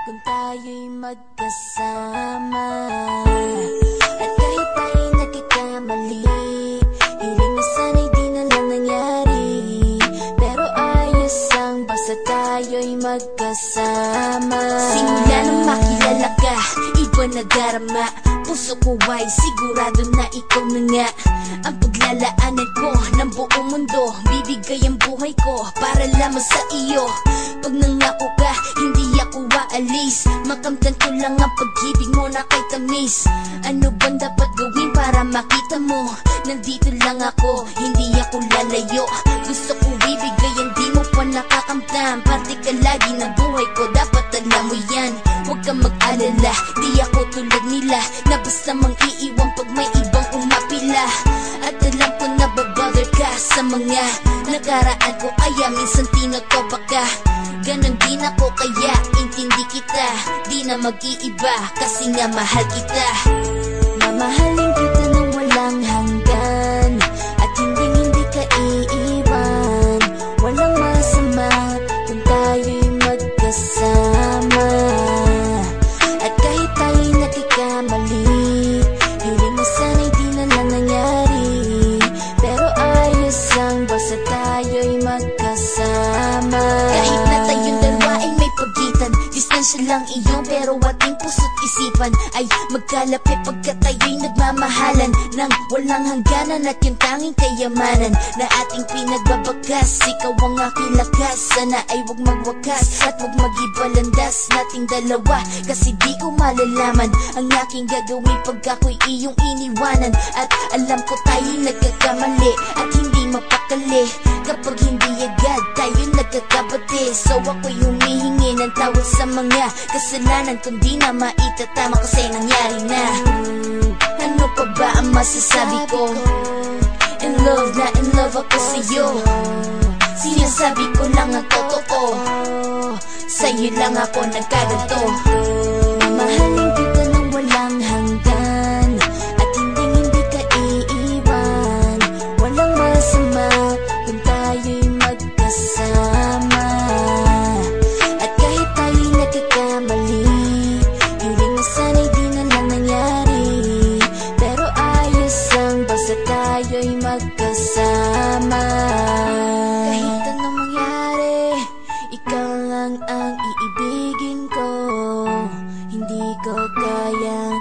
kung tayo'y magkasama. At kahit tayo'y nagkakamali, hiling na sana'y di na lang nangyari. Pero ayos ang basta tayo'y magkasama. Simula nang makilala ka, iba na darama. Puso ko ay sigurado na ikaw na nga ang paglalaanan ko ng buong mundo. Bibigay ang buhay ko para lamang sa iyo. Pag nangako ka, hindi ako aalis. Makamtan ko lang ang pag-ibig mo na kay tamis. Ano bang dapat gawin para makita mo? Nandito lang ako, hindi ako lalayo. Gusto ko ibigay ang di mo pa nakakamtam. Parte ka lagi ng buhay ko, dapat alam mo yan. Huwag kang mag-alala, di ako tulad nila na basta mang iiwan pag may ibang umapila. At alam ko na babother ka sa mga nakaraan ko, kaya minsan tinatopa ka. Ganon din ako, kaya intindi kita. Di na mag-iiba kasi nga mahal kita. Mamahalin kita nang walang hanggan, at hindi ka iiwan. Walang masama kung tayo'y magkasama. At kahit tayo'y nagkakamali, hiling na sana'y di na lang nangyari. Pero ayos ang basta tayo'y magkasama. Kahit na tayong dalawa ay may pagitan, distansya lang iyo, pero ating puso't isipan ay magkalapit pagkat tayo'y nagmamahalan ng walang hangganan. At yung tanging kayamanan na ating pinagbabakas, ikaw ang aking lakas. Sana ay huwag magwakas at huwag mag-ibalandas nating dalawa, kasi di ko malalaman ang aking gagawin pag ako'y iyong iniwanan. At alam ko tayo'y nagkakamali at hindi mapakali kapag hindi agad tayo nagkakabati. So ako'y humihingi ng tawad sa mga kasalanan kung di na maitatama kasi nangyari na. Ano pa ba ang masasabi ko? In love na in love ako sa'yo. Sinasabi ko lang ang totoo, sa'yo lang ako nagkaganto. Mamahalin kita nang walang hanggan, at hindi ka iiwan. Walang masama kung tayo'y magkasama. At kahit tayo'y nagkakamali, hiling na sana'y di na lang nangyari. Pero ayos ang basta tayo'y magkasama. Kahit anong mangyari, ikaw lang ang iibigin ko. Hindi ko kayang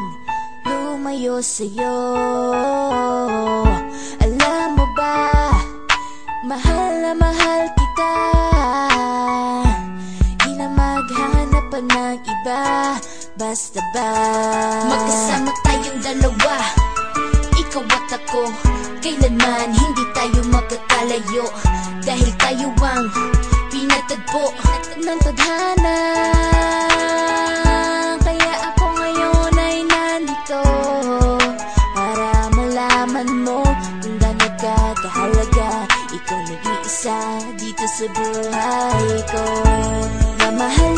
lumayo sa'yo. Alam mo ba, mahal na mahal kita. Di na maghanap pa ng iba, basta ba magkasama tayong dalawa, ikaw at ako. Kailanman hindi tayo magkakalayo, dahil tayo ang pinatagpo ng tadhana. Kaya ako ngayon ay nandito para malaman mo kung gaano ka kahalaga. Ikaw nag-iisa dito sa buhay ko. Mamahal